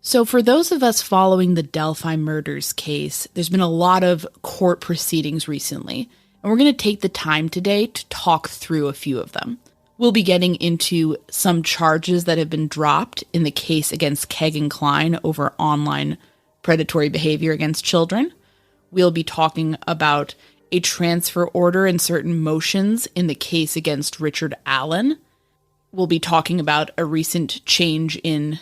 So for those of us following the Delphi murders case, there's been a lot of court proceedings recently, and we're going to take the time today to talk through a few of them. We'll be getting into some charges that have been dropped in the case against Kegan Kline over online predatory behavior against children. We'll be talking about a transfer order and certain motions in the case against Richard Allen. We'll be talking about a recent change in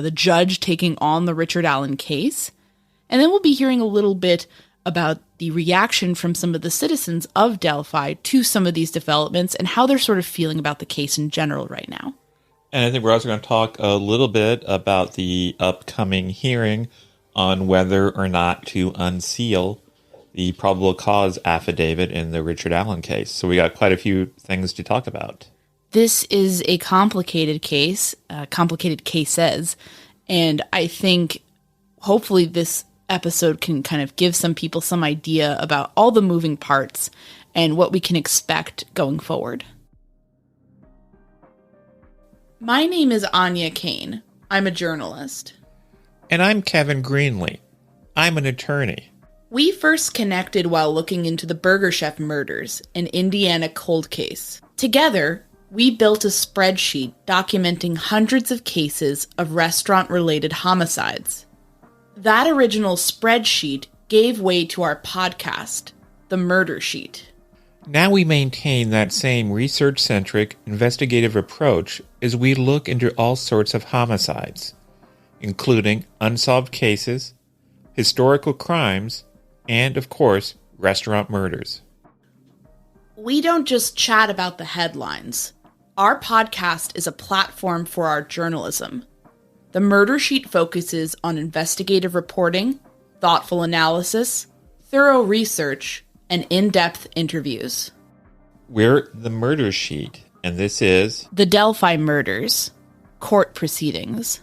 the judge taking on the Richard Allen case. And then we'll be hearing a little bit about the reaction from some of the citizens of Delphi to some of these developments and how they're sort of feeling about the case in general right now. And I think we're also going to talk a little bit about the upcoming hearing on whether or not to unseal the probable cause affidavit in the Richard Allen case. So we got quite a few things to talk about. This is a complicated case, complicated cases, and I think hopefully this episode can kind of give some people some idea about all the moving parts and what we can expect going forward. My name is Áine Cain. I'm a journalist. And I'm Kevin Greenlee. I'm an attorney. We first connected while looking into the Burger Chef murders, an Indiana cold case. Together, we built a spreadsheet documenting hundreds of cases of restaurant-related homicides. That original spreadsheet gave way to our podcast, the MurderSheet. Now we maintain that same research-centric, investigative approach as we look into all sorts of homicides, including unsolved cases, historical crimes, and, of course, restaurant murders. We don't just chat about the headlines. Our podcast is a platform for our journalism. The MurderSheet focuses on investigative reporting, thoughtful analysis, thorough research, and in-depth interviews. We're the MurderSheet, and this is the Delphi murders, court proceedings.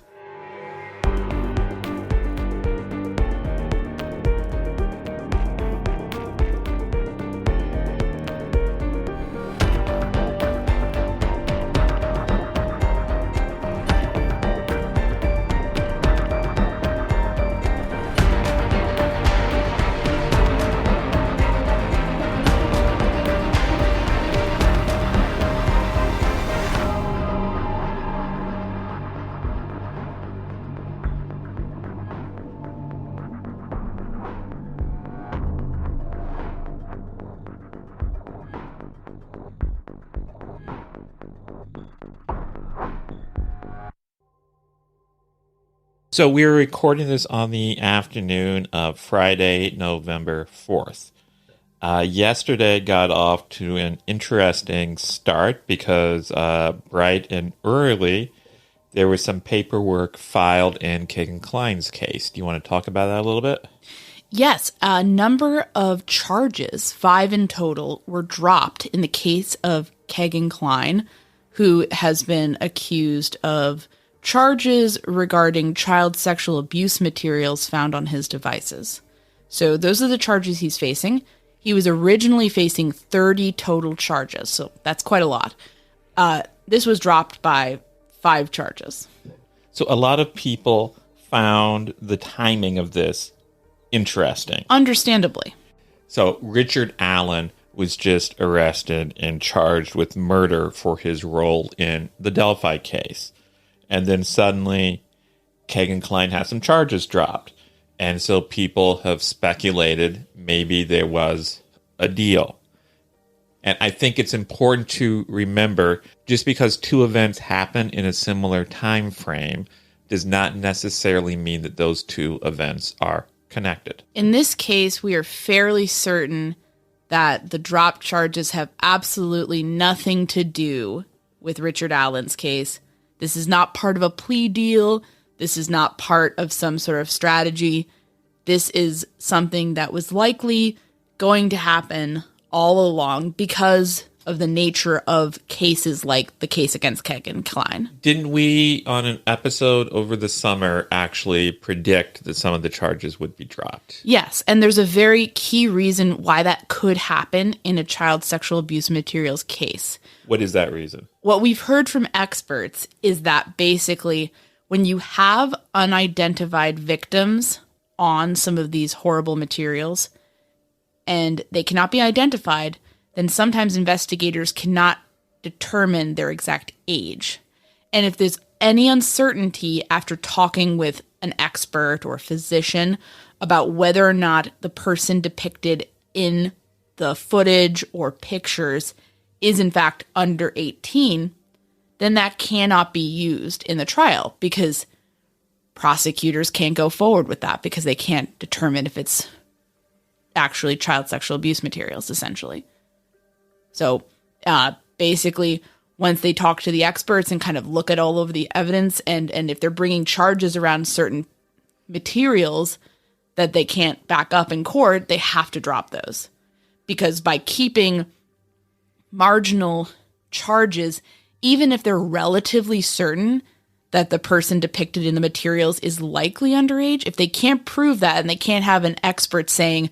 So we're recording this on the afternoon of Friday, November 4th. Yesterday got off to an interesting start because bright and early, there was some paperwork filed in Kegan Kline's case. Do you want to talk about that a little bit? Yes, a number of charges, 5 in total, were dropped in the case of Kegan Kline, who has been accused of charges regarding child sexual abuse materials found on his devices. So those are the charges he's facing. He was originally facing 30 total charges, so that's quite a lot. This was dropped by 5 charges. So a lot of people found the timing of this interesting. Understandably. So Richard Allen was just arrested and charged with murder for his role in the Delphi case. And then suddenly, Kegan Kline has some charges dropped. And so people have speculated maybe there was a deal. And I think it's important to remember, just because 2 events happen in a similar time frame does not necessarily mean that those 2 events are connected. In this case, we are fairly certain that the dropped charges have absolutely nothing to do with Richard Allen's case. This is not part of a plea deal. This is not part of some sort of strategy. This is something that was likely going to happen all along because of the nature of cases like the case against Kegan Kline. Didn't we, on an episode over the summer, actually predict that some of the charges would be dropped? Yes, and there's a very key reason why that could happen in a child sexual abuse materials case. What is that reason? What we've heard from experts is that basically when you have unidentified victims on some of these horrible materials and they cannot be identified, then sometimes investigators cannot determine their exact age. And if there's any uncertainty after talking with an expert or physician about whether or not the person depicted in the footage or pictures is in fact under 18, then that cannot be used in the trial because prosecutors can't go forward with that because they can't determine if it's actually child sexual abuse materials, essentially. So basically, once they talk to the experts and kind of look at all of the evidence and if they're bringing charges around certain materials that they can't back up in court, they have to drop those. Because by keeping marginal charges, even if they're relatively certain that the person depicted in the materials is likely underage, if they can't prove that and they can't have an expert saying,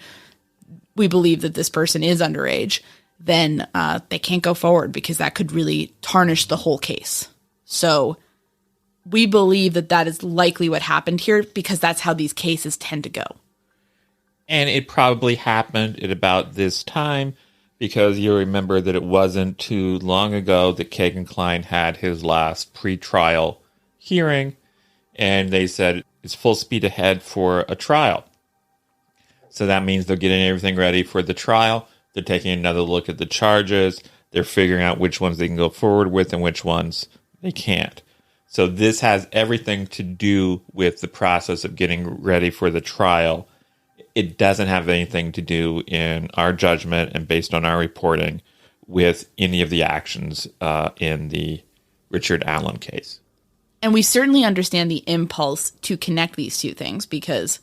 we believe that this person is underage, then they can't go forward because that could really tarnish the whole case. So we believe that that is likely what happened here because that's how these cases tend to go. And it probably happened at about this time because you remember that it wasn't too long ago that Kegan Kline had his last pretrial hearing, and they said it's full speed ahead for a trial. So that means they're getting everything ready for the trial. They're taking another look at the charges. They're figuring out which ones they can go forward with and which ones they can't. So this has everything to do with the process of getting ready for the trial. It doesn't have anything to do in our judgment and based on our reporting with any of the actions in the Richard Allen case. And we certainly understand the impulse to connect these two things because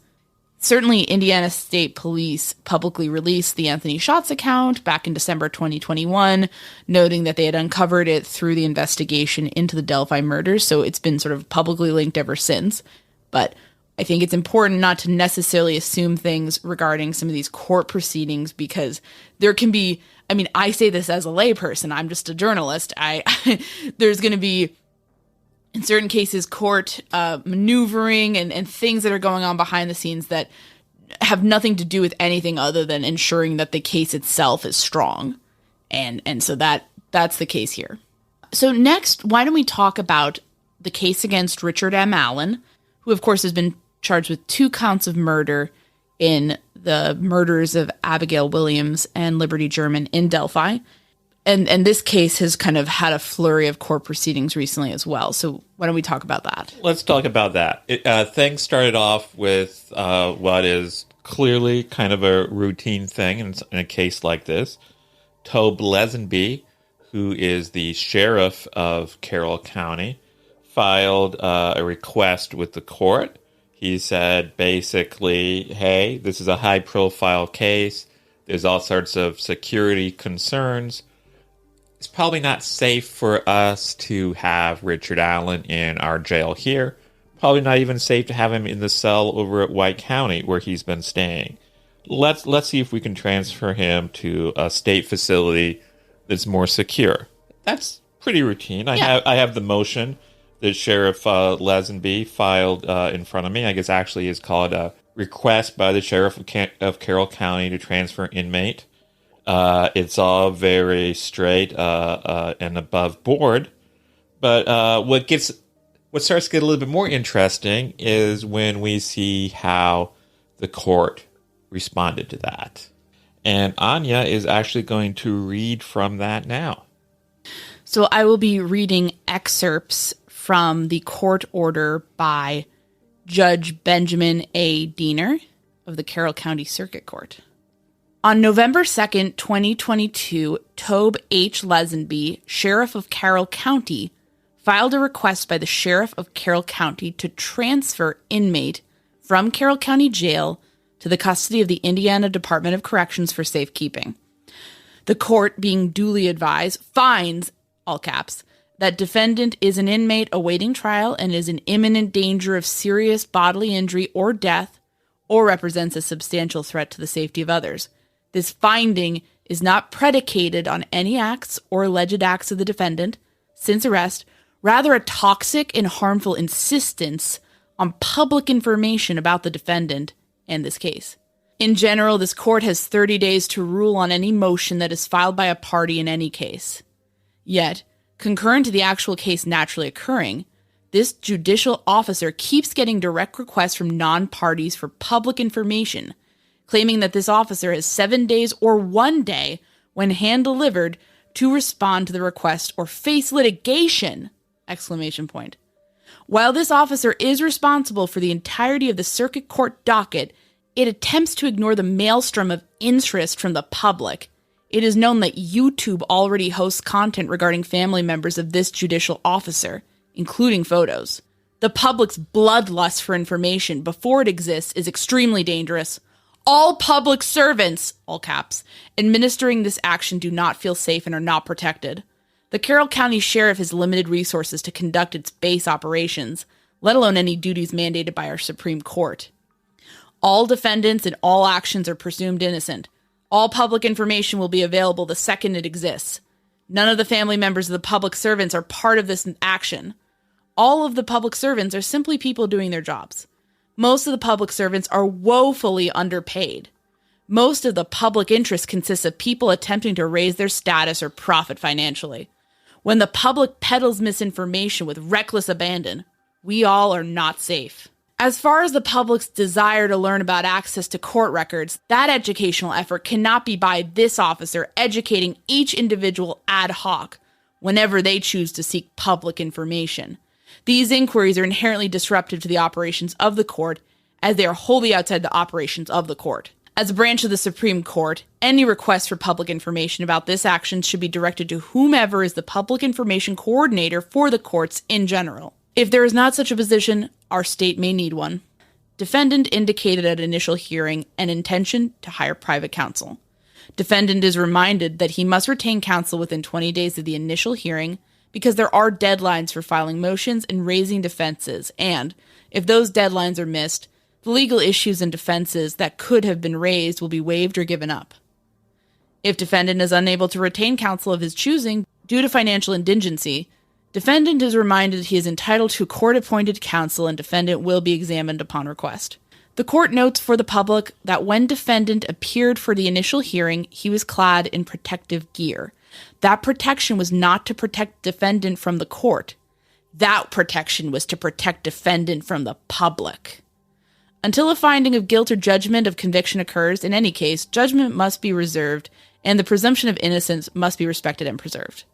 certainly Indiana State Police publicly released the Anthony Schatz account back in December 2021, noting that they had uncovered it through the investigation into the Delphi murders. So it's been sort of publicly linked ever since. But I think it's important not to necessarily assume things regarding some of these court proceedings because there can be, I mean, I say this as a layperson, I'm just a journalist. There's going to be, in certain cases, court maneuvering and things that are going on behind the scenes that have nothing to do with anything other than ensuring that the case itself is strong. And so that's the case here. So next, why don't we talk about the case against Richard M. Allen, who of course has been charged with 2 counts of murder in the murders of Abigail Williams and Liberty German in Delphi. And this case has kind of had a flurry of court proceedings recently as well. So why don't we talk about that? Let's talk about that. Things started off with what is clearly kind of a routine thing in a case like this. Tobe Lesenby, who is the sheriff of Carroll County, filed a request with the court. He said basically, hey, this is a high-profile case. There's all sorts of security concerns. It's probably not safe for us to have Richard Allen in our jail here. Probably not even safe to have him in the cell over at White County where he's been staying. Let's see if we can transfer him to a state facility that's more secure. That's pretty routine. Yeah. I have the motion that Sheriff Lesenby filed in front of me. I guess actually is called a request by the Sheriff of Carroll County to transfer inmate. It's all very straight and above board. But what starts to get a little bit more interesting is when we see how the court responded to that. And Áine is actually going to read from that now. So I will be reading excerpts from the court order by Judge Benjamin A. Diener of the Carroll County Circuit Court. On November 2nd, 2022, Tobe H. Lesenby, Sheriff of Carroll County, filed a request by the Sheriff of Carroll County to transfer inmate from Carroll County Jail to the custody of the Indiana Department of Corrections for safekeeping. The court, being duly advised, finds, all caps, that defendant is an inmate awaiting trial and is in imminent danger of serious bodily injury or death, or represents a substantial threat to the safety of others. This finding is not predicated on any acts or alleged acts of the defendant since arrest, rather a toxic and harmful insistence on public information about the defendant and this case. In general, this court has 30 days to rule on any motion that is filed by a party in any case. Yet, concurrent to the actual case naturally occurring, this judicial officer keeps getting direct requests from non-parties for public information, claiming that this officer has 7 days or 1 day, when hand-delivered, to respond to the request or face litigation! ! While this officer is responsible for the entirety of the circuit court docket, it attempts to ignore the maelstrom of interest from the public. It is known that YouTube already hosts content regarding family members of this judicial officer, including photos. The public's bloodlust for information before it exists is extremely dangerous. All public servants, all caps, administering this action do not feel safe and are not protected. The Carroll County Sheriff has limited resources to conduct its base operations, let alone any duties mandated by our Supreme Court. All defendants and all actions are presumed innocent. All public information will be available the second it exists. None of the family members of the public servants are part of this action. All of the public servants are simply people doing their jobs. Most of the public servants are woefully underpaid. Most of the public interest consists of people attempting to raise their status or profit financially. When the public peddles misinformation with reckless abandon, we all are not safe. As far as the public's desire to learn about access to court records, that educational effort cannot be by this officer educating each individual ad hoc whenever they choose to seek public information. These inquiries are inherently disruptive to the operations of the court, as they are wholly outside the operations of the court. As a branch of the Supreme Court, any request for public information about this action should be directed to whomever is the public information coordinator for the courts in general. If there is not such a position, our state may need one. Defendant indicated at initial hearing an intention to hire private counsel. Defendant is reminded that he must retain counsel within 20 days of the initial hearing because there are deadlines for filing motions and raising defenses, and, if those deadlines are missed, the legal issues and defenses that could have been raised will be waived or given up. If defendant is unable to retain counsel of his choosing due to financial indigency, defendant is reminded he is entitled to court-appointed counsel and defendant will be examined upon request. The court notes for the public that when defendant appeared for the initial hearing, he was clad in protective gear. That protection was not to protect defendant from the court. That protection was to protect defendant from the public. Until a finding of guilt or judgment of conviction occurs, in any case, judgment must be reserved and the presumption of innocence must be respected and preserved.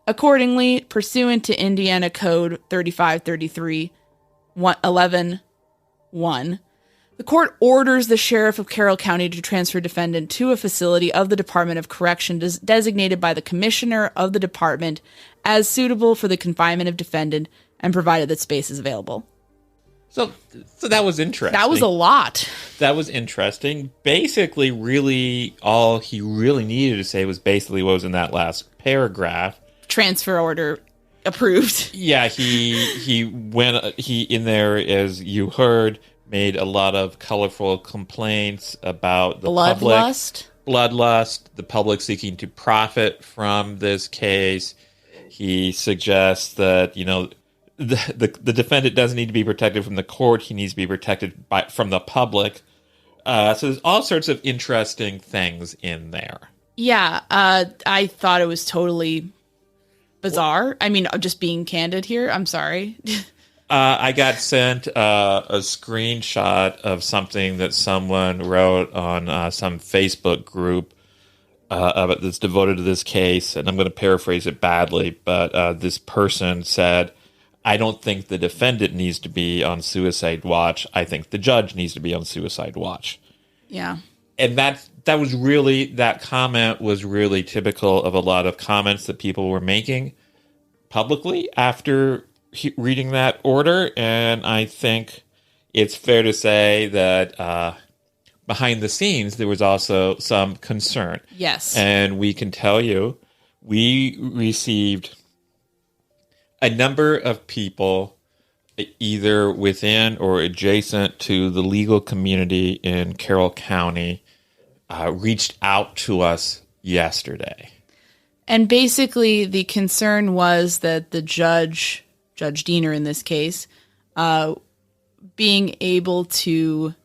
Accordingly, pursuant to Indiana Code 3533-11-1, the court orders the Sheriff of Carroll County to transfer defendant to a facility of the Department of Correction designated by the Commissioner of the Department as suitable for the confinement of defendant and provided that space is available. So that was interesting. That was a lot. That was interesting. Basically, really, all he really needed to say was basically what was in that last paragraph. Transfer order approved. Yeah, he in there, as you heard, made a lot of colorful complaints about the bloodlust, the public seeking to profit from this case. He suggests that, the defendant doesn't need to be protected from the court. He needs to be protected from the public. So there's all sorts of interesting things in there. Yeah, I thought it was totally bizarre. I mean, just being candid here, I'm sorry. I got sent a screenshot of something that someone wrote on some Facebook group that's devoted to this case, and I'm going to paraphrase it badly, but this person said, I don't think the defendant needs to be on suicide watch. I think the judge needs to be on suicide watch. Yeah. And that comment was really typical of a lot of comments that people were making publicly after reading that order. And I think it's fair to say that behind the scenes, there was also some concern. Yes. And we can tell you, we received a number of people either within or adjacent to the legal community in Carroll County reached out to us yesterday. And basically the concern was that the judge Judge Diener in this case, being able to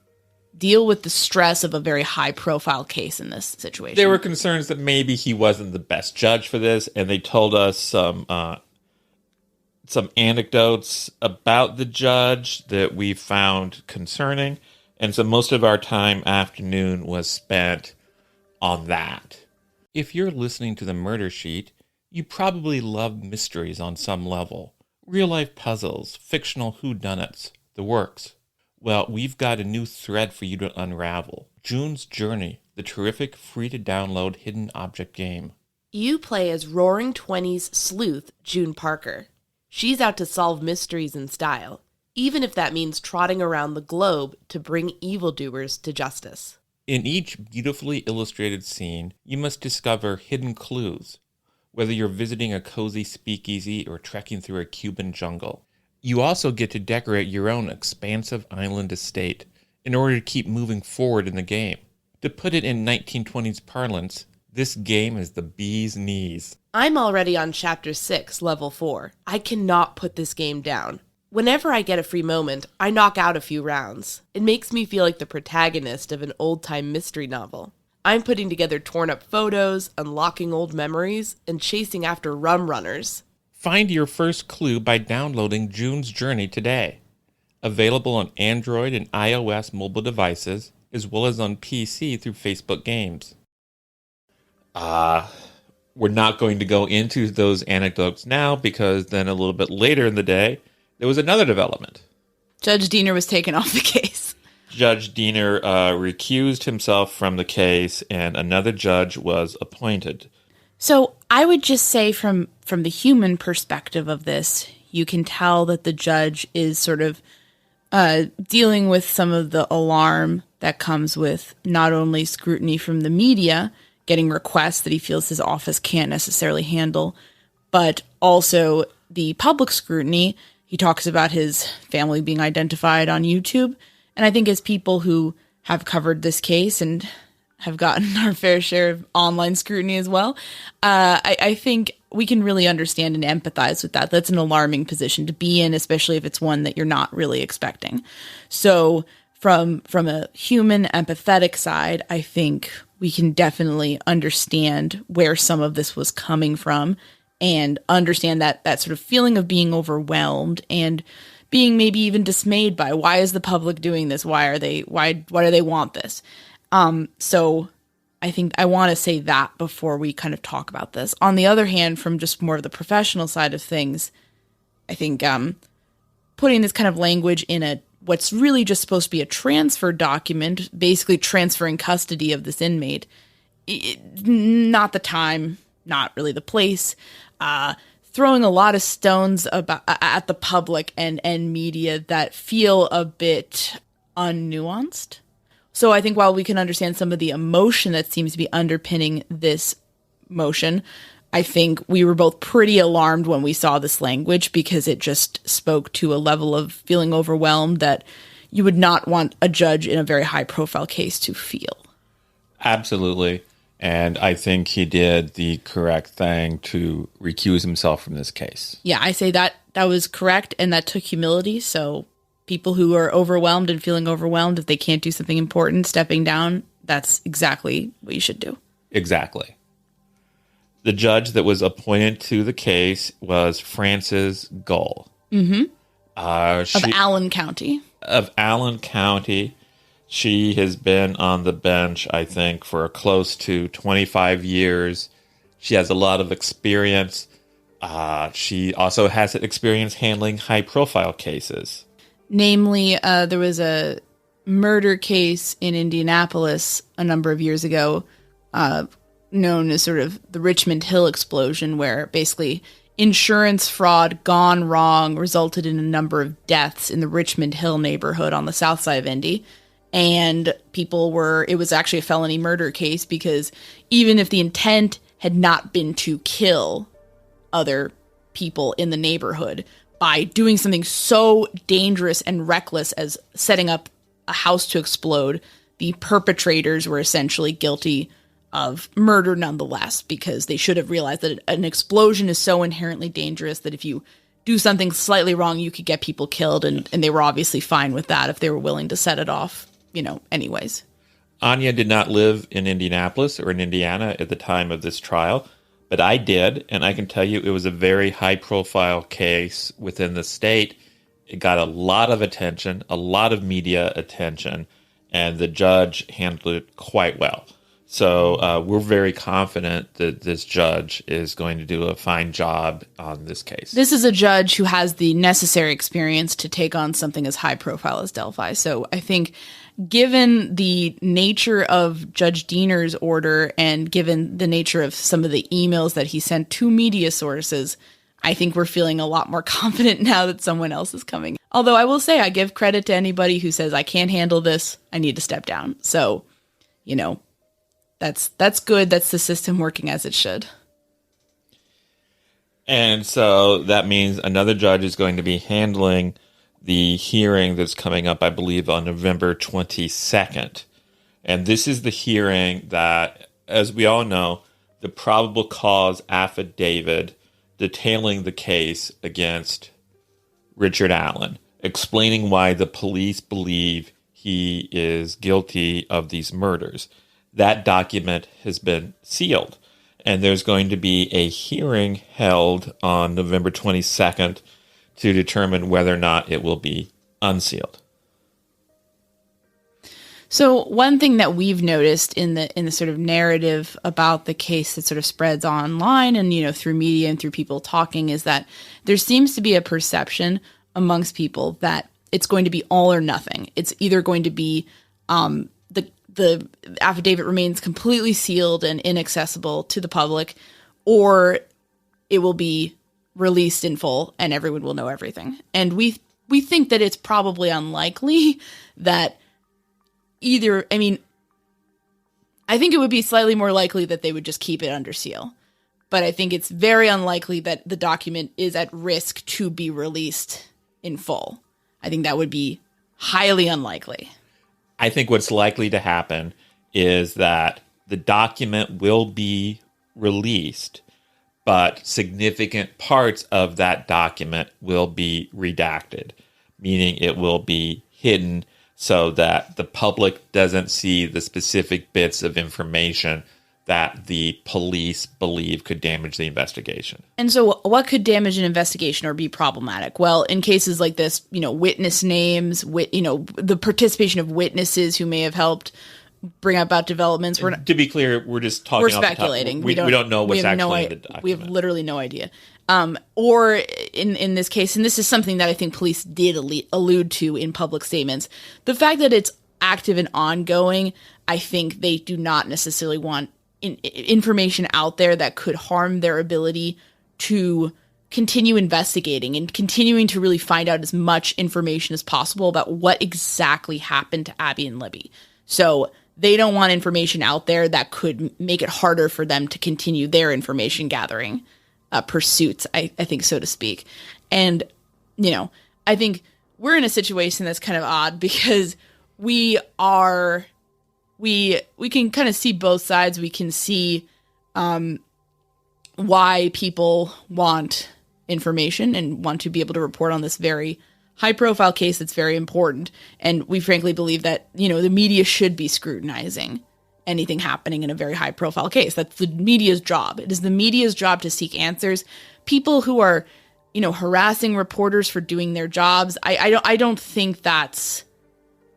deal with the stress of a very high-profile case in this situation. There were concerns that maybe he wasn't the best judge for this, and they told us some anecdotes about the judge that we found concerning, and so most of our afternoon was spent on that. If you're listening to the Murder Sheet, you probably love mysteries on some level. Real-life puzzles, fictional whodunits, the works. Well, we've got a new thread for you to unravel. June's Journey, the terrific free-to-download hidden object game. You play as Roaring Twenties sleuth June Parker. She's out to solve mysteries in style, even if that means trotting around the globe to bring evildoers to justice. In each beautifully illustrated scene, you must discover hidden clues, whether you're visiting a cozy speakeasy or trekking through a Cuban jungle. You also get to decorate your own expansive island estate in order to keep moving forward in the game. To put it in 1920s parlance, this game is the bee's knees. I'm already on Chapter 6, Level 4. I cannot put this game down. Whenever I get a free moment, I knock out a few rounds. It makes me feel like the protagonist of an old-time mystery novel. I'm putting together torn-up photos, unlocking old memories, and chasing after rum runners. Find your first clue by downloading June's Journey today. Available on Android and iOS mobile devices, as well as on PC through Facebook Games. We're not going to go into those anecdotes now because then a little bit later in the day, there was another development. Judge Diener was taken off the case. Judge Diener recused himself from the case, and another judge was appointed. So I would just say from the human perspective of this, you can tell that the judge is sort of dealing with some of the alarm that comes with not only scrutiny from the media, getting requests that he feels his office can't necessarily handle, but also the public scrutiny. He talks about his family being identified on YouTube. And I think as people who have covered this case and have gotten our fair share of online scrutiny as well, I think we can really understand and empathize with that. That's an alarming position to be in, especially if it's one that you're not really expecting. So from a human empathetic side, I think we can definitely understand where some of this was coming from and understand that sort of feeling of being overwhelmed and being maybe even dismayed by, why is the public doing this? Why do they want this? So I think I want to say that before we kind of talk about this. On the other hand, from just more of the professional side of things, I think putting this kind of language in what's really just supposed to be a transfer document, basically transferring custody of this inmate, not the time, not really the place, throwing a lot of stones at the public and media that feel a bit unnuanced. So I think while we can understand some of the emotion that seems to be underpinning this motion, I think we were both pretty alarmed when we saw this language because it just spoke to a level of feeling overwhelmed that you would not want a judge in a very high-profile case to feel. Absolutely. And I think he did the correct thing to recuse himself from this case. Yeah, I say that was correct, and that took humility. So people who are overwhelmed and feeling overwhelmed, if they can't do something important, stepping down, that's exactly what you should do. Exactly. The judge that was appointed to the case was Frances Gull. Mm-hmm. Of Allen County. Of Allen County. She has been on the bench, I think, for close to 25 years. She has a lot of experience. She also has experience handling high-profile cases. Namely, there was a murder case in Indianapolis a number of years ago, known as sort of the Richmond Hill explosion, where basically insurance fraud gone wrong resulted in a number of deaths in the Richmond Hill neighborhood on the south side of Indy. And it was actually a felony murder case because even if the intent had not been to kill other people in the neighborhood, by doing something so dangerous and reckless as setting up a house to explode, the perpetrators were essentially guilty of murder nonetheless, because they should have realized that an explosion is so inherently dangerous that if you do something slightly wrong, you could get people killed. And they were obviously fine with that if they were willing to set it off, anyways. Áine did not live in Indianapolis or in Indiana at the time of this trial, but I did. And I can tell you it was a very high-profile case within the state. It got a lot of attention, a lot of media attention, and the judge handled it quite well. So we're very confident that this judge is going to do a fine job on this case. This is a judge who has the necessary experience to take on something as high profile as Delphi. So I think given the nature of Judge Diener's order and given the nature of some of the emails that he sent to media sources, I think we're feeling a lot more confident now that someone else is coming. Although I will say I give credit to anybody who says, I can't handle this, I need to step down. So, that's good. That's the system working as it should. And so that means another judge is going to be handling the hearing that's coming up, I believe, on November 22nd. And this is the hearing that, as we all know, the probable cause affidavit detailing the case against Richard Allen, explaining why the police believe he is guilty of these murders. That document has been sealed, and there's going to be a hearing held on November 22nd to determine whether or not it will be unsealed. So one thing that we've noticed in the sort of narrative about the case that sort of spreads online and, through media and through people talking is that there seems to be a perception amongst people that it's going to be all or nothing. It's either going to be the affidavit remains completely sealed and inaccessible to the public, or it will be released in full and everyone will know everything. And we think that it's probably unlikely that either, I think it would be slightly more likely that they would just keep it under seal. But I think it's very unlikely that the document is at risk to be released in full. I think that would be highly unlikely. I think what's likely to happen is that the document will be released, but significant parts of that document will be redacted, meaning it will be hidden so that the public doesn't see the specific bits of information that the police believe could damage the investigation. And so what could damage an investigation or be problematic? Well, in cases like this, witness names, the participation of witnesses who may have helped bring about developments. To be clear, we're just talking. We're speculating. We don't know what's actually in the document. We have literally no idea. Or in this case, and this is something that I think police did allude to in public statements, the fact that it's active and ongoing, I think they do not necessarily want information out there that could harm their ability to continue investigating and continuing to really find out as much information as possible about what exactly happened to Abby and Libby. So they don't want information out there that could make it harder for them to continue their information gathering pursuits, I think, so to speak. And, I think we're in a situation that's kind of odd because we can kind of see both sides. We can see why people want information and want to be able to report on this very high-profile case that's very important. And we frankly believe that, the media should be scrutinizing anything happening in a very high-profile case. That's the media's job. It is the media's job to seek answers. People who are, harassing reporters for doing their jobs, I don't think that's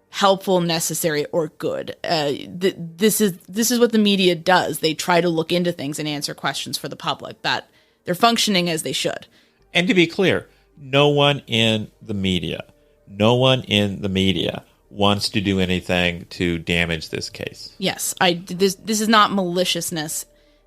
helpful, necessary, or good. This is what the media does. They try to look into things and answer questions for the public. That they're functioning as they should. And to be clear, no one in the media wants to do anything to damage this case. Yes, this is not maliciousness.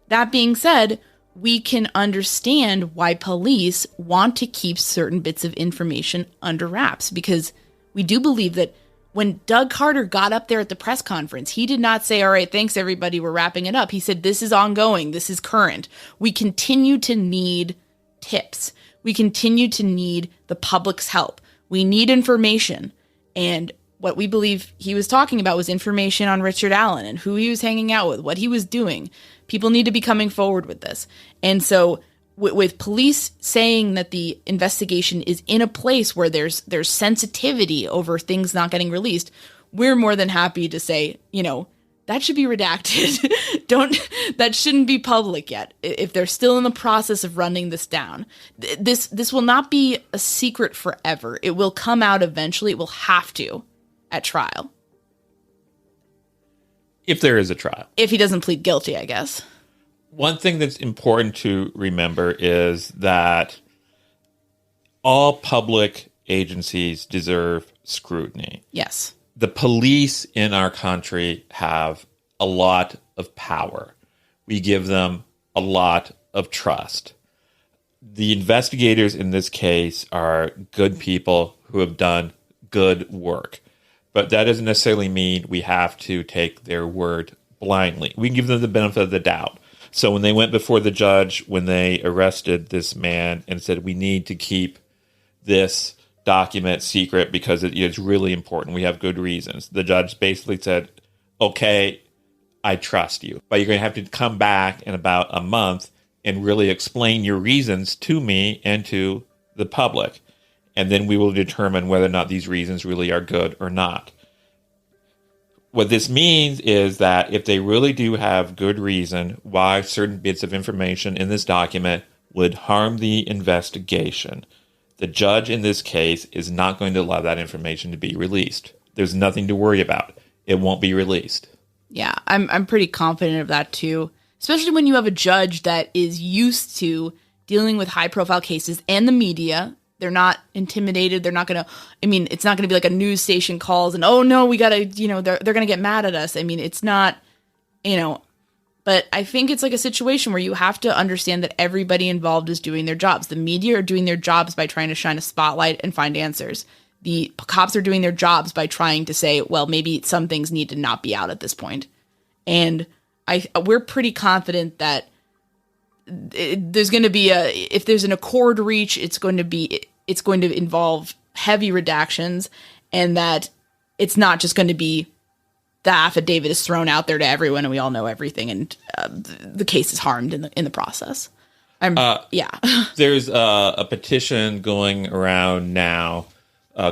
That being said, we can understand why police want to keep certain bits of information under wraps, because we do believe that when Doug Carter got up there at the press conference, he did not say, all right, thanks everybody, we're wrapping it up. He said, this is ongoing, this is current. We continue to need tips. We continue to need the public's help. We need information. And what we believe he was talking about was information on Richard Allen and who he was hanging out with, what he was doing. People need to be coming forward with this. And so with police saying that the investigation is in a place where there's sensitivity over things not getting released, we're more than happy to say, that should be redacted. That shouldn't be public yet. If they're still in the process of running this down, this will not be a secret forever. It will come out eventually. It will have to at trial. If there is a trial. If he doesn't plead guilty, I guess. One thing that's important to remember is that all public agencies deserve scrutiny. Yes. The police in our country have a lot of power. We give them a lot of trust. The investigators in this case are good people who have done good work. But that doesn't necessarily mean we have to take their word blindly. We can give them the benefit of the doubt. So when they went before the judge, when they arrested this man and said, we need to keep this document secret because it's really important, we have good reasons, the judge basically said, okay, I trust you, but you're going to have to come back in about a month and really explain your reasons to me and to the public. And then we will determine whether or not these reasons really are good or not. What this means is that if they really do have good reason why certain bits of information in this document would harm the investigation, the judge in this case is not going to allow that information to be released. There's nothing to worry about. It won't be released. Yeah, I'm pretty confident of that too, especially when you have a judge that is used to dealing with high-profile cases and the media. They're not intimidated. They're not going to, it's not going to be like a news station calls and, oh no, we got to, they're going to get mad at us. It's not, but I think it's like a situation where you have to understand that everybody involved is doing their jobs. The media are doing their jobs by trying to shine a spotlight and find answers. The cops are doing their jobs by trying to say, well, maybe some things need to not be out at this point. And we're pretty confident that there's going to be if there's an accord reach, it's going to involve heavy redactions, and that it's not just going to be the affidavit is thrown out there to everyone and we all know everything, and the case is harmed in the process. There's a petition going around now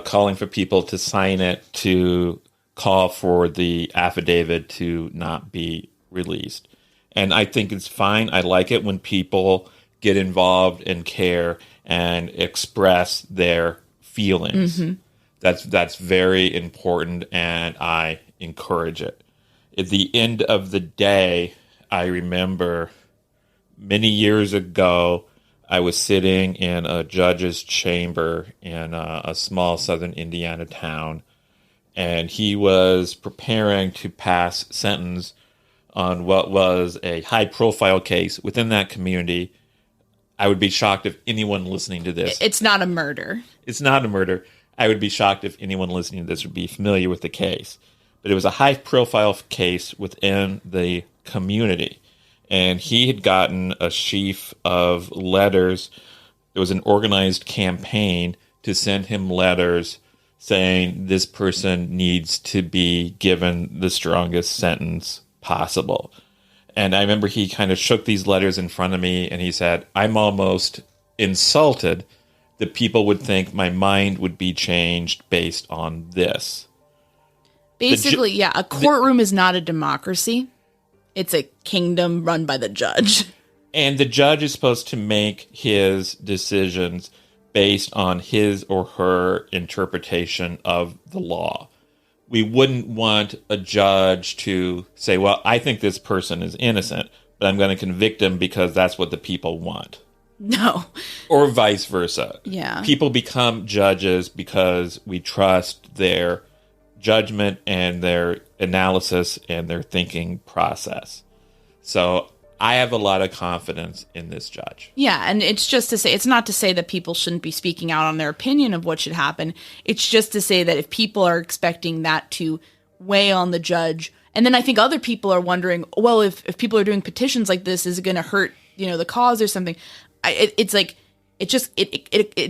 calling for people to sign it to call for the affidavit to not be released. And I think it's fine. I like it when people get involved and care and express their feelings. Mm-hmm. That's very important, and I encourage it. At the end of the day, I remember many years ago, I was sitting in a judge's chamber in a small southern Indiana town, and he was preparing to pass sentence on what was a high-profile case within that community. I would be shocked if anyone listening to this... It's not a murder. It's not a murder. I would be shocked if anyone listening to this would be familiar with the case. But it was a high-profile case within the community. And he had gotten a sheaf of letters. It was an organized campaign to send him letters saying this person needs to be given the strongest sentence possible. And I remember he kind of shook these letters in front of me and he said, I'm almost insulted that people would think my mind would be changed based on this. Basically, a courtroom is not a democracy. It's a kingdom run by the judge. And the judge is supposed to make his decisions based on his or her interpretation of the law. We wouldn't want a judge to say, well, I think this person is innocent, but I'm going to convict him because that's what the people want. No. Or vice versa. Yeah. People become judges because we trust their judgment and their analysis and their thinking process. So I have a lot of confidence in this judge. Yeah, and it's just to say, it's not to say that people shouldn't be speaking out on their opinion of what should happen. It's just to say that if people are expecting that to weigh on the judge, and then I think other people are wondering, well, if people are doing petitions like this, is it going to hurt, the cause or something? It's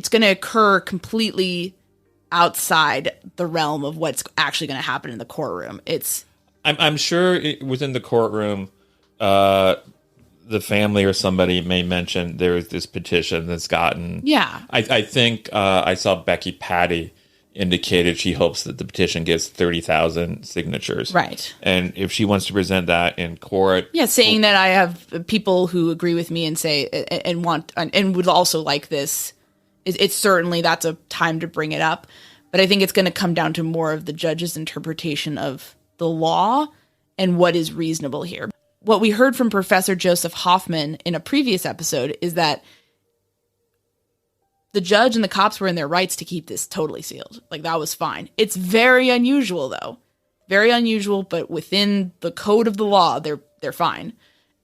going to occur completely outside the realm of what's actually going to happen in the courtroom. I'm sure within the courtroom, the family or somebody may mention there is this petition that's gotten. Yeah. I think I saw Becky Patty indicated she hopes that the petition gets 30,000 signatures. Right. And if she wants to present that in court. Yeah, saying that I have people who agree with me and say and want and would also like this. It's certainly that's a time to bring it up. But I think it's going to come down to more of the judge's interpretation of the law and what is reasonable here. What we heard from Professor Joseph Hoffman in a previous episode is that the judge and the cops were in their rights to keep this totally sealed. Like, that was fine. It's very unusual, though. Very unusual, but within the code of the law, they're fine.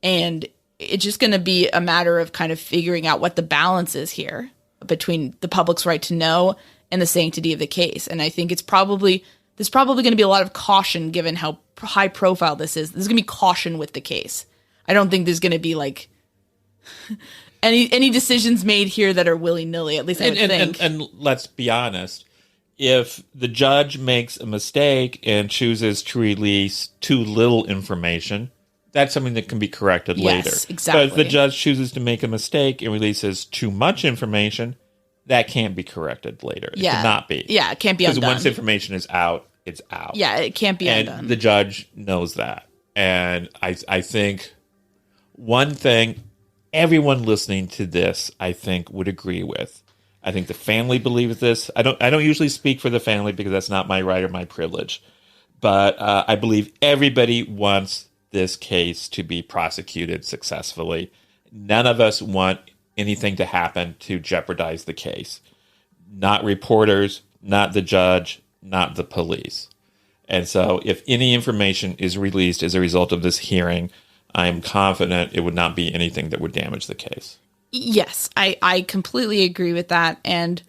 And it's just going to be a matter of kind of figuring out what the balance is here between the public's right to know and the sanctity of the case. And I think there's probably going to be a lot of caution given how high profile this is. There's going to be caution with the case. I don't think there's going to be like any decisions made here that are willy-nilly, at least I would think. And let's be honest, if the judge makes a mistake and chooses to release too little information, that's something that can be corrected later. Exactly. But if the judge chooses to make a mistake and releases too much information, that can't be corrected later. It cannot be. Yeah, it can't be undone. Because once information is out, it's out. Yeah, it can't be undone. And the judge knows that. And I think one thing everyone listening to this, I think, would agree with. I think the family believes this. I don't usually speak for the family because that's not my right or my privilege. But I believe everybody wants this case to be prosecuted successfully. None of us want anything to happen to jeopardize the case. Not reporters, not the judge, not the police. And so if any information is released as a result of this hearing, I am confident it would not be anything that would damage the case. Yes, I completely agree with that. And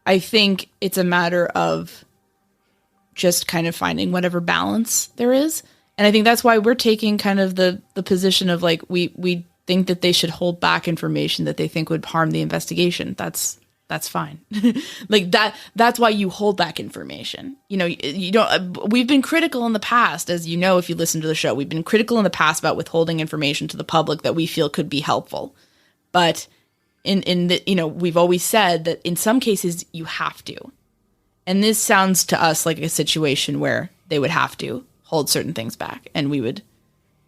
I think it's a matter of just kind of finding whatever balance there is. And I think that's why we're taking kind of the position of like, we think that they should hold back information that they think would harm the investigation. That's fine. Like that's why you hold back information. You don't, we've been critical in the past, as you know, if you listen to the show, we've been critical in the past about withholding information to the public that we feel could be helpful. But we've always said that in some cases you have to. And this sounds to us like a situation where they would have to hold certain things back, and we would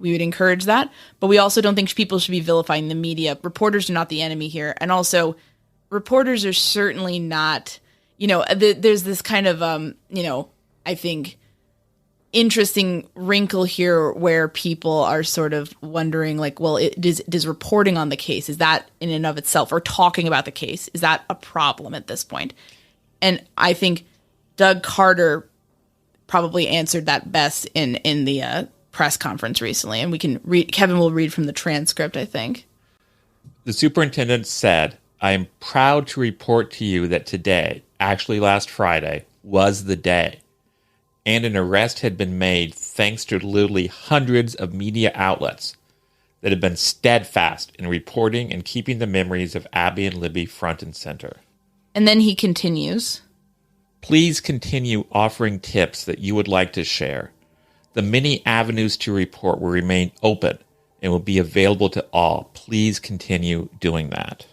encourage that. But we also don't think people should be vilifying the media. Reporters are not the enemy here. And also, reporters are certainly not, there's this kind of, I think, interesting wrinkle here where people are sort of wondering, like, well, does reporting on the case, is that in and of itself, or talking about the case, is that a problem at this point? And I think Doug Carter probably answered that best in the press conference recently. And we can read, Kevin will read from the transcript, I think. The superintendent said, "I am proud to report to you that today, actually last Friday, was the day. And an arrest had been made thanks to literally hundreds of media outlets that have been steadfast in reporting and keeping the memories of Abby and Libby front and center." And then he continues, "Please continue offering tips that you would like to share. The many avenues to report will remain open and will be available to all. Please continue doing that."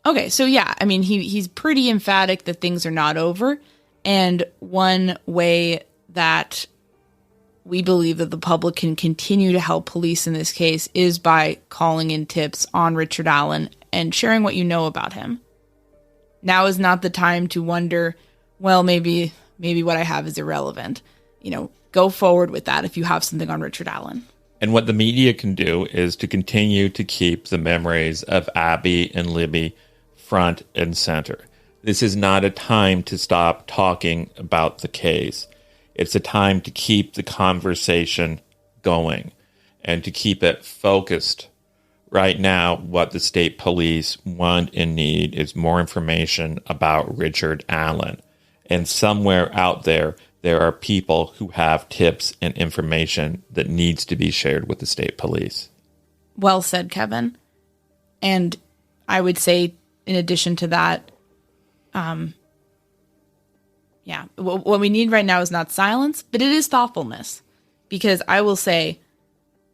Okay, so yeah, I mean, he's pretty emphatic that things are not over. And one way that we believe that the public can continue to help police in this case is by calling in tips on Richard Allen and sharing what you know about him. Now is not the time to wonder, well, maybe what I have is irrelevant. Go forward with that if you have something on Richard Allen. And what the media can do is to continue to keep the memories of Abby and Libby front and center. This is not a time to stop talking about the case. It's a time to keep the conversation going and to keep it focused. Right now, what the state police want and need is more information about Richard Allen. And somewhere out there are people who have tips and information that needs to be shared with the state police. Well said, Kevin. And I would say, in addition to that, what we need right now is not silence, but it is thoughtfulness. Because I will say,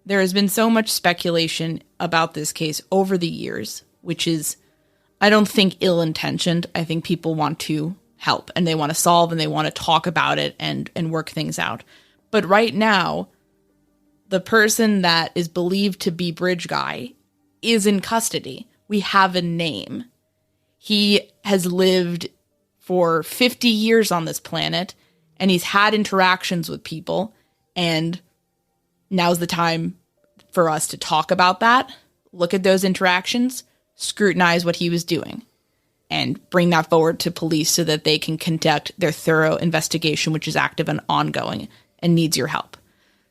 There has been so much speculation about this case over the years, which is, I don't think ill-intentioned. I think people want to help and they want to solve and they want to talk about it and work things out. But right now, the person that is believed to be Bridge Guy is in custody. We have a name. He has lived for 50 years on this planet and he's had interactions with people, and now's the time for us to talk about that, look at those interactions, scrutinize what he was doing, and bring that forward to police so that they can conduct their thorough investigation, which is active and ongoing and needs your help.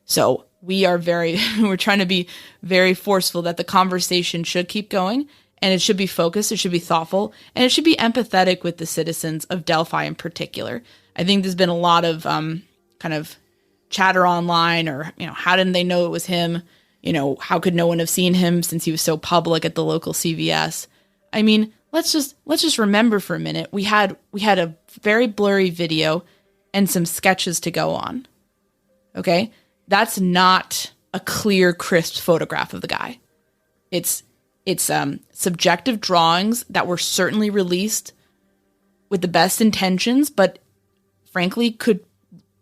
So we're trying to be very forceful that the conversation should keep going, and it should be focused, it should be thoughtful, and it should be empathetic with the citizens of Delphi in particular. I think there's been a lot of kind of chatter online, or, how didn't they know it was him? How could no one have seen him since he was so public at the local CVS? I mean, let's just remember for a minute, we had a very blurry video and some sketches to go on. Okay? That's not a clear, crisp photograph of the guy. It's subjective drawings that were certainly released with the best intentions, but frankly could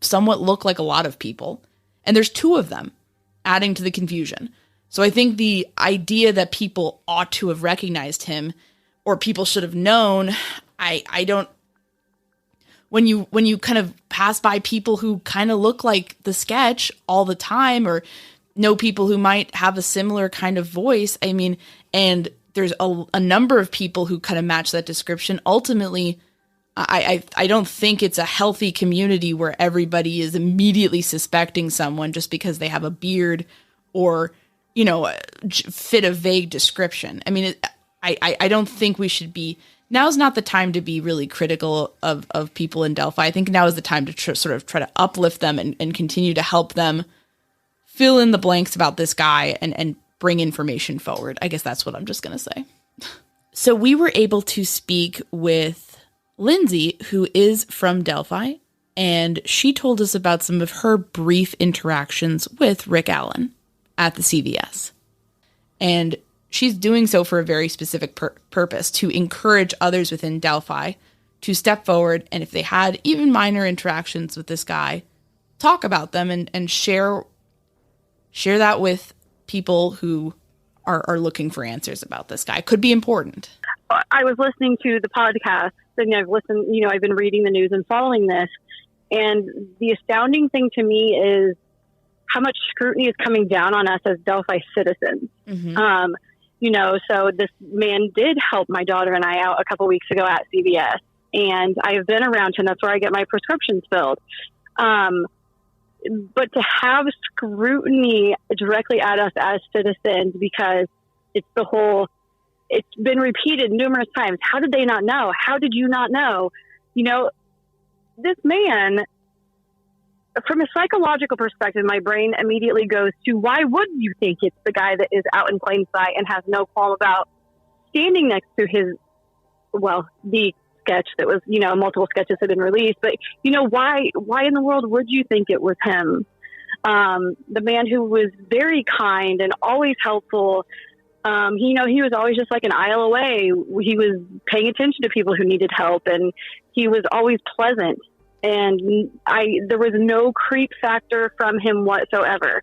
somewhat look like a lot of people. And there's two of them, adding to the confusion. So I think the idea that people ought to have recognized him or people should have known, I don't, when you kind of pass by people who kind of look like the sketch all the time, or know people who might have a similar kind of voice, I mean, and there's a number of people who kind of match that description, ultimately, I don't think it's a healthy community where everybody is immediately suspecting someone just because they have a beard or, fit a vague description. I mean, I don't think we should be, now's not the time to be really critical of people in Delphi. I think now is the time to try to uplift them and continue to help them fill in the blanks about this guy and bring information forward. I guess that's what I'm just going to say. So we were able to speak with Lindsay, who is from Delphi, and she told us about some of her brief interactions with Rick Allen at the CVS. And she's doing so for a very specific purpose, to encourage others within Delphi to step forward, and if they had even minor interactions with this guy, talk about them and share that with people who are looking for answers about this guy. Could be important. I was listening to the podcast, and I've been reading the news and following this. And the astounding thing to me is how much scrutiny is coming down on us as Delphi citizens. Mm-hmm. So this man did help my daughter and I out a couple weeks ago at CVS, and I have been around him. That's where I get my prescriptions filled. But to have scrutiny directly at us as citizens, because it's been repeated numerous times. How did they not know? How did you not know? This man, from a psychological perspective, my brain immediately goes to, why would you think it's the guy that is out in plain sight and has no qualm about standing next to the sketch that was, multiple sketches had been released. But, why in the world would you think it was him? The man who was very kind and always helpful. He was always just like an aisle away. He was paying attention to people who needed help, and he was always pleasant. And there was no creep factor from him whatsoever.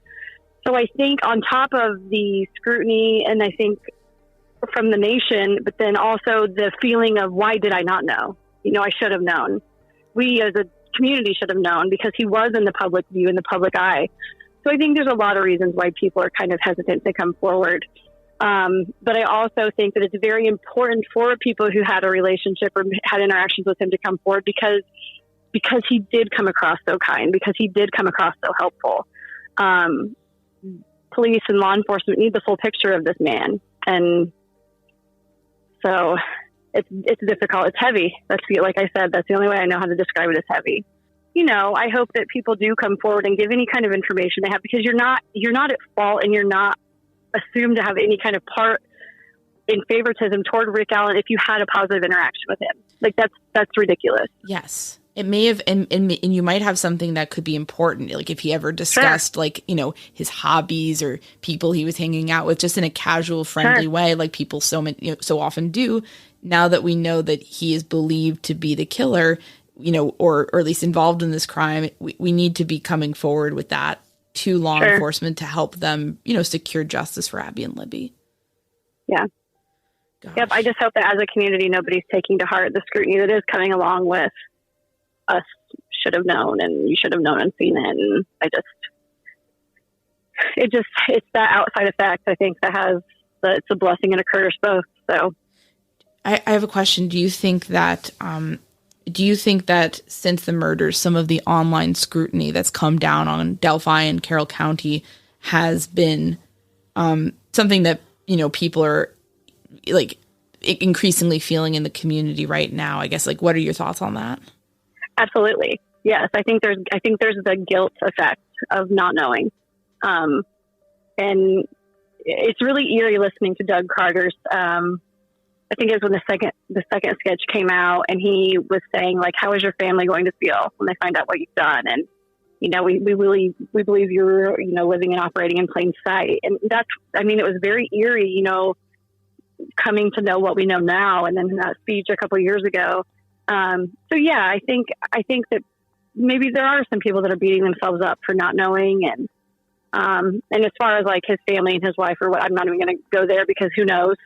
So I think on top of the scrutiny, and I think from the nation, but then also the feeling of, why did I not know? I should have known. We as a community should have known, because he was in the public view, in the public eye. So I think there's a lot of reasons why people are kind of hesitant to come forward. But I also think that it's very important for people who had a relationship or had interactions with him to come forward, because he did come across so kind, because he did come across so helpful. Police and law enforcement need the full picture of this man. And so it's difficult. It's heavy. Like I said, that's the only way I know how to describe it, is heavy. I hope that people do come forward and give any kind of information they have, because you're not at fault, and you're not assumed to have any kind of part in favoritism toward Rick Allen if you had a positive interaction with him. Like, that's ridiculous. Yes. It may have, and you might have something that could be important, like if he ever discussed, like, you know, his hobbies or people he was hanging out with, just in a casual, friendly way, like people so often do. Now that we know that he is believed to be the killer, you know, or at least involved in this crime, we need to be coming forward with that to law enforcement to help them, you know, secure justice for Abby and Libby. Yeah. Gosh. Yep. I just hope that as a community, nobody's taking to heart the scrutiny that is coming along with us should have known and you should have known and seen it. And it's that outside effect, I think, that has it's a blessing and a curse both. So I have a question. Do you think that since the murders, some of the online scrutiny that's come down on Delphi and Carroll County has been something that, you know, people are like increasingly feeling in the community right now? I guess, like, what are your thoughts on that? Absolutely. Yes. I think there's the guilt effect of not knowing. And it's really eerie listening to Doug Carter's, I think it was when the second sketch came out, and he was saying, like, how is your family going to feel when they find out what you've done? And, you know, we believe you're, you know, living and operating in plain sight. And it was very eerie, you know, coming to know what we know now. And then that speech a couple of years ago. So yeah, I think that maybe there are some people that are beating themselves up for not knowing. And as far as like his family and his wife or what, I'm not even going to go there because who knows?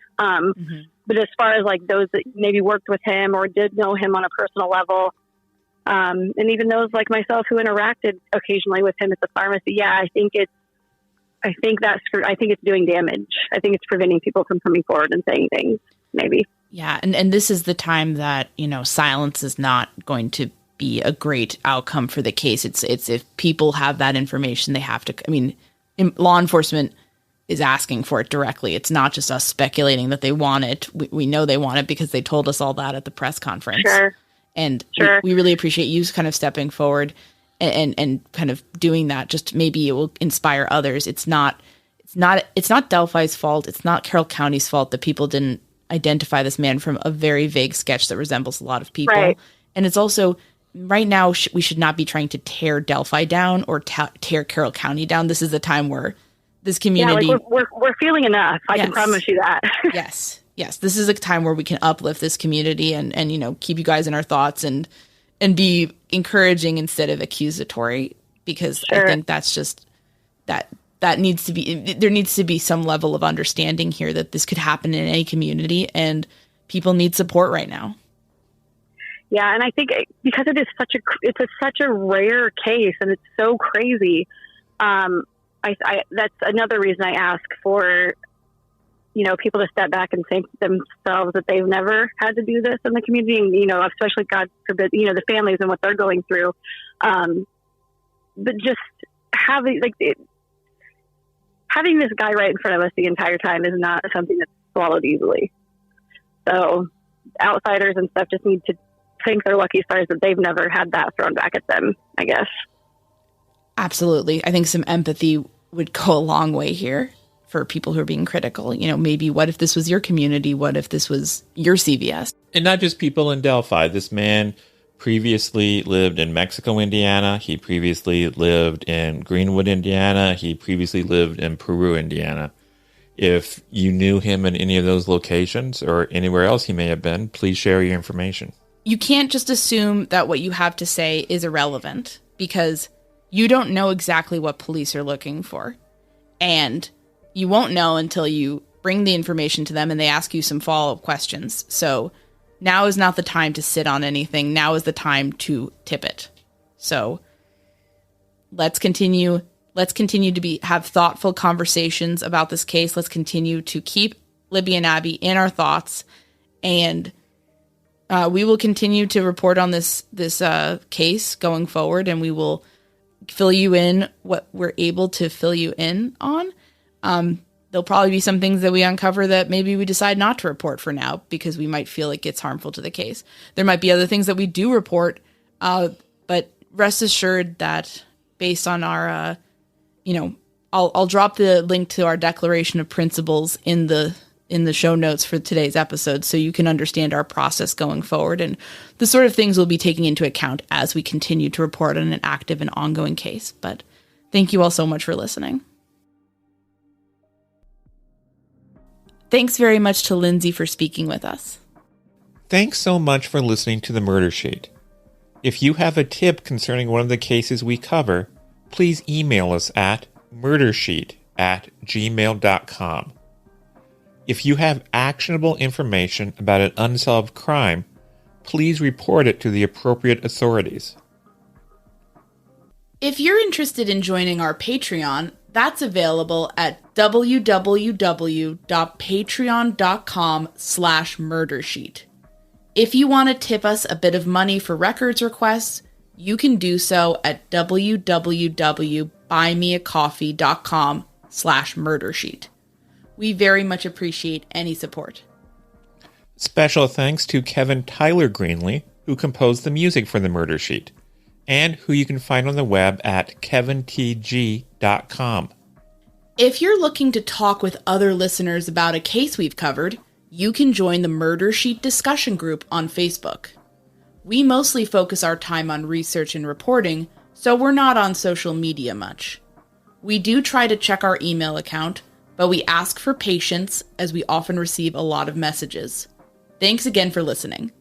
But as far as like those that maybe worked with him or did know him on a personal level, and even those like myself who interacted occasionally with him at the pharmacy, yeah, I think it's doing damage. I think it's preventing people from coming forward and saying things, maybe. Yeah. And this is the time that, you know, silence is not going to be a great outcome for the case. It's if people have that information, they have to, I mean, law enforcement is asking for it directly. It's not just us speculating that they want it. We know they want it because they told us all that at the press conference. Sure. And we really appreciate you kind of stepping forward and kind of doing that. Just maybe it will inspire others. It's not Delphi's fault. It's not Carroll County's fault that people didn't identify this man from a very vague sketch that resembles a lot of people. Right. And it's also right now we should not be trying to tear Delphi down or tear Carroll County down. This is a time where this community, we're feeling enough. I can promise you that. Yes. This is a time where we can uplift this community and you know, keep you guys in our thoughts and be encouraging instead of accusatory, because I think that's just that needs to be, there needs to be some level of understanding here that this could happen in any community and people need support right now. Yeah. And I think because it is such a rare case and it's so crazy. That's another reason I ask for, you know, people to step back and think to themselves that they've never had to do this in the community, and, you know, especially, God forbid, you know, the families and what they're going through. But just having this guy right in front of us the entire time is not something that's swallowed easily. So outsiders and stuff just need to think they're lucky stars that they've never had that thrown back at them, I guess. Absolutely. I think some empathy would go a long way here for people who are being critical. You know, maybe what if this was your community? What if this was your CVS? And not just people in Delphi. This man previously lived in Mexico, Indiana. He previously lived in Greenwood, Indiana. He previously lived in Peru, Indiana. If you knew him in any of those locations or anywhere else he may have been, please share your information. You can't just assume that what you have to say is irrelevant, because you don't know exactly what police are looking for. And you won't know until you bring the information to them and they ask you some follow-up questions. So now is not the time to sit on anything. Now is the time to tip it. So let's continue to have thoughtful conversations about this case. Let's continue to keep Libby and Abby in our thoughts. And we will continue to report on this case going forward, and we will fill you in what we're able to fill you in on. There'll probably be some things that we uncover that maybe we decide not to report for now because we might feel like it's harmful to the case. There might be other things that we do report, but rest assured that based on our, I'll drop the link to our declaration of principles in the in the show notes for today's episode so you can understand our process going forward and the sort of things we'll be taking into account as we continue to report on an active and ongoing case. But thank you all so much for listening. Thanks very much to Lindsay for speaking with us. Thanks so much for listening to the Murder Sheet. If you have a tip concerning one of the cases we cover, please email us at murdersheet@gmail.com. If you have actionable information about an unsolved crime, please report it to the appropriate authorities. If you're interested in joining our Patreon, that's available at www.patreon.com/murdersheet. If you want to tip us a bit of money for records requests, you can do so at www.buymeacoffee.com/murdersheet. We very much appreciate any support. Special thanks to Kevin Greenlee, who composed the music for the Murder Sheet, and who you can find on the web at kevintg.com. If you're looking to talk with other listeners about a case we've covered, you can join the Murder Sheet discussion group on Facebook. We mostly focus our time on research and reporting, so we're not on social media much. We do try to check our email account, but we ask for patience as we often receive a lot of messages. Thanks again for listening.